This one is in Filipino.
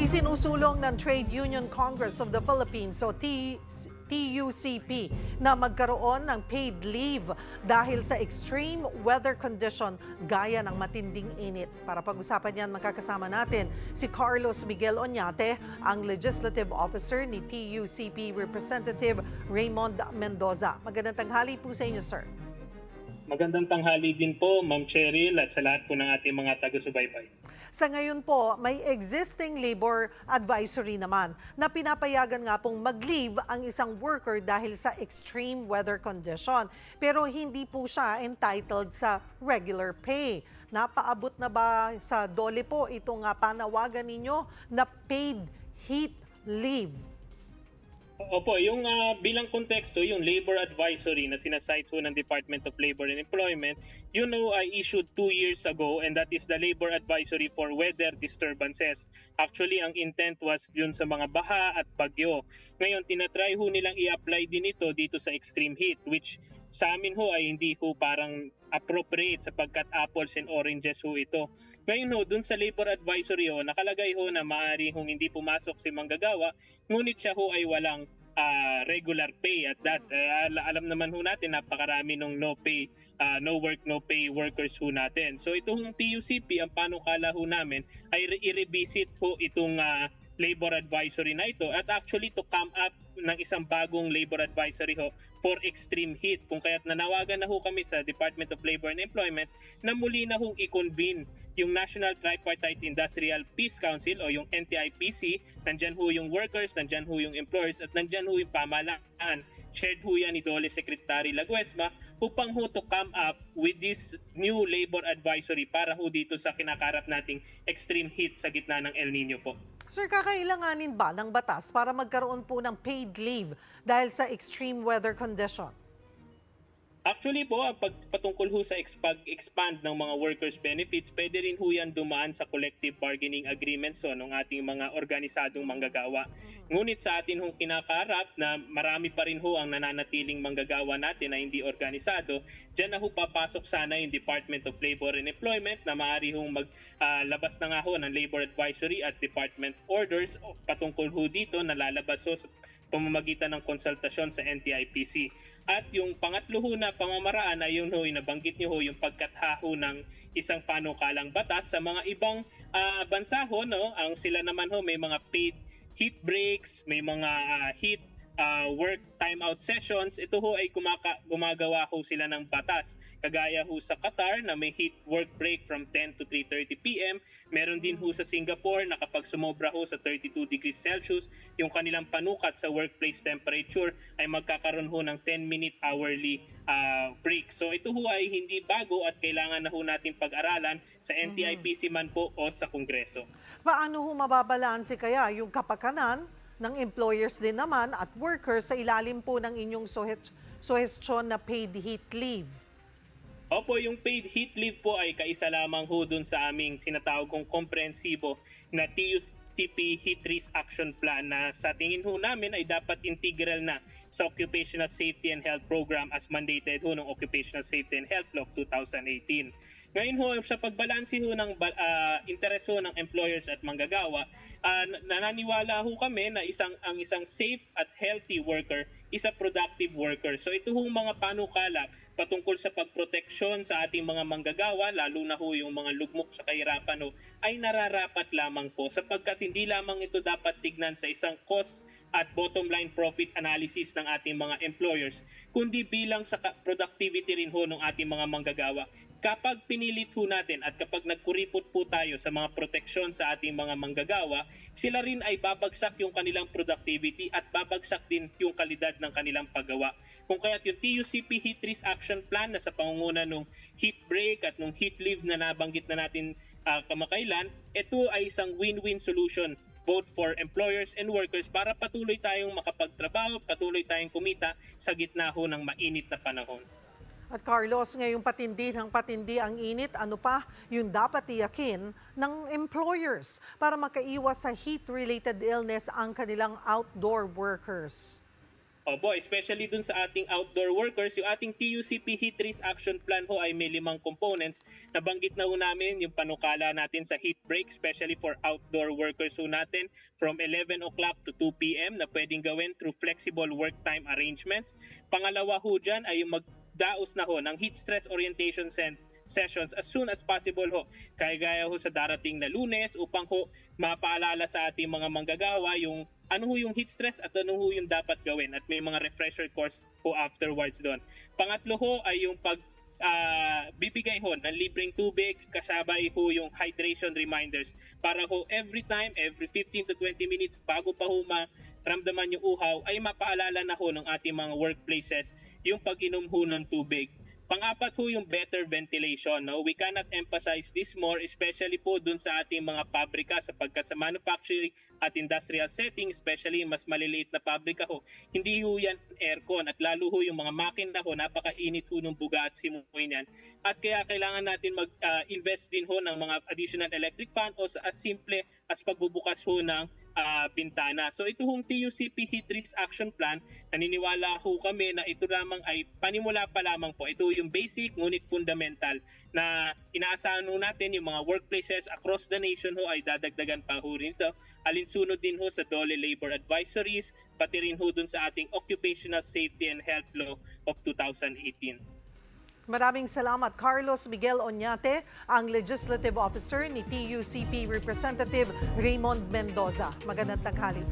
Isinusulong ng Trade Union Congress of the Philippines o TUCP na magkaroon ng paid leave dahil sa extreme weather condition gaya ng matinding init. Para pag-usapan yan, makakasama natin si Carlos Miguel Oñate, ang Legislative Officer ni TUCP Representative Raymond Mendoza. Magandang tanghali po sa inyo, sir. Magandang tanghali din po, Ma'am Cheryl, at sa lahat po ng ating mga taga-subaybay. Sa ngayon po, may existing labor advisory naman na pinapayagan nga pong mag-leave ang isang worker dahil sa extreme weather condition. Pero hindi po siya entitled sa regular pay. Napaabot na ba sa DOLE po itong panawagan ninyo na paid heat leave? Opo, yung bilang konteksto, yung labor advisory na sinasite ho ng Department of Labor and Employment, I issued 2 years ago, and that is the labor advisory for weather disturbances. Actually, ang intent was yun sa mga baha at bagyo. Ngayon, tinatry ho nilang i-apply din ito dito sa extreme heat, which sa amin ho ay hindi ho parang appropriate sapagkat apples and oranges ho ito. Ngayon ho, dun sa labor advisory ho, nakalagay ho na maaari hong hindi pumasok si manggagawa, ngunit siya ho ay walang regular pay at that. Alam naman ho natin, napakarami nung no pay, no work, no pay workers ho natin. So ito hong TUCP, ang panukala ho namin ay i-revisit ho itong labor advisory na ito at actually to come up ng isang bagong labor advisory ho for extreme heat. Kung kaya't nanawagan na ho kami sa Department of Labor and Employment na muli na hong i-convene yung National Tripartite Industrial Peace Council o yung NTIPC. Nandyan ho yung workers, nandyan ho yung employers at nandyan ho yung pamahalaan. Shared ho yan ni DOLE Secretary Laguesma upang ho to come up with this new labor advisory para ho dito sa kinakarap nating extreme heat sa gitna ng El Nino po. Sir, kakailanganin ba ng batas para magkaroon po ng paid leave dahil sa extreme weather condition? Actually po, ang patungkol ho sa pag-expand ng mga workers' benefits, pwede rin ho yan dumaan sa collective bargaining agreements ng ating mga organisadong manggagawa. Ngunit sa atin hong kinakaharap na marami pa rin ho ang nananatiling manggagawa natin na hindi organisado, dyan na ho papasok sana yung Department of Labor and Employment na maaari hong maglabas na nga ho ng labor advisory at department orders patungkol ho dito na lalabas ho sa pamamagitan ng konsultasyon sa NTIPC. At yung pangatlo ho na pamamaraan ay yun ho, nabanggit niyo ho yung pagkatha ho ng isang panukalang batas sa mga ibang bansa ho, no? Ang sila naman ho may mga paid heat breaks, may mga heat work timeout sessions. Ito ho ay gumagawa ho sila ng batas. Kagaya ho sa Qatar na may heat work break from 10 to 3:30 p.m. Meron din ho sa Singapore na kapag sumobra ho sa 32 degrees Celsius, yung kanilang panukat sa workplace temperature ay magkakaroon ho ng 10-minute hourly break. So ito ho ay hindi bago at kailangan na ho natin pag-aralan sa NTIPC man po o sa Kongreso. Paano ho mababalanse kaya yung kapakanan ng employers din naman at workers sa ilalim po ng inyong suhestyon na paid heat leave? Opo, yung paid heat leave po ay kaisa lamang ho dun sa aming sinatawag kong komprehensibo na TUCP Heat Risk Action Plan na sa tingin ho namin ay dapat integral na sa Occupational Safety and Health Program as mandated ho ng Occupational Safety and Health Law 2018. Ngayon ho, sa pagbalansi ho ng interes ho ng employers at manggagawa, nananiwala ho kami na ang isang safe at healthy worker is a productive worker. So ito ho mga panukala patungkol sa pagproteksyon sa ating mga manggagawa, lalo na ho yung mga lugmok sa kahirapan ho, ay nararapat lamang po sapagkat hindi lamang ito dapat tignan sa isang cost at bottom line profit analysis ng ating mga employers, kundi bilang sa productivity rin ho ng ating mga manggagawa. Kapag pinilit ho natin at kapag nagkuripot po tayo sa mga proteksyon sa ating mga manggagawa, sila rin ay babagsak yung kanilang productivity at babagsak din yung kalidad ng kanilang paggawa. Kung kaya't yung TUCP Heat Risk Action Plan na sa pangunguna nung heat break at nung heat leave na nabanggit na natin kamakailan, ito ay isang win-win solution both for employers and workers para patuloy tayong makapagtrabaho, patuloy tayong kumita sa gitna ho ng mainit na panahon. At Carlos, ngayong patindi ang init, ano pa yung dapat tiyakin ng employers para makaiwas sa heat-related illness ang kanilang outdoor workers? Opo, especially dun sa ating outdoor workers, yung ating TUCP Heat Risk Action Plan ho ay may 5 components. Nabanggit na ho namin yung panukala natin sa heat break, especially for outdoor workers ho natin from 11 o'clock to 2 p.m. na pwedeng gawin through flexible work time arrangements. Pangalawa ho dyan ay yung magdaos na ho ng heat stress orientation sessions as soon as possible ho. Kaya ho sa darating na Lunes upang ho mapaalala sa ating mga manggagawa yung ano ho yung heat stress at ano ho yung dapat gawin at may mga refresher course ho afterwards doon. Pangatlo ho ay yung bibigay ho ng libreng tubig kasabay ho yung hydration reminders para ho every time, every 15 to 20 minutes bago pa ho maramdaman yung uhaw ay mapaalala na ho ng ating mga workplaces yung pag-inom ho ng tubig. Pang-apat ho yung better ventilation. No? We cannot emphasize this more, especially po dun sa ating mga pabrika sapagkat sa manufacturing at industrial setting, especially mas maliliit na pabrika ho, hindi ho yan aircon at lalo ho yung mga makina ho, napakainit ho ng buga at simoy niyan. At kaya kailangan natin mag-invest din ho ng mga additional electric fan o as simple as pagbubukas ho ng bintana. So ito hong TUCP Heat Risk Action Plan, naniniwala ho kami na ito lamang ay panimula pa lamang po. Ito yung basic ngunit fundamental na inaasahan ho natin yung mga workplaces across the nation ho ay dadagdagan pa ho rin ito. Alinsunod din ho sa DOLE Labor Advisories, pati rin ho dun sa ating Occupational Safety and Health Law of 2018. Maraming salamat, Carlos Miguel Oñate, ang Legislative Officer ni TUCP Representative Raymond Mendoza. Magandang tanghali.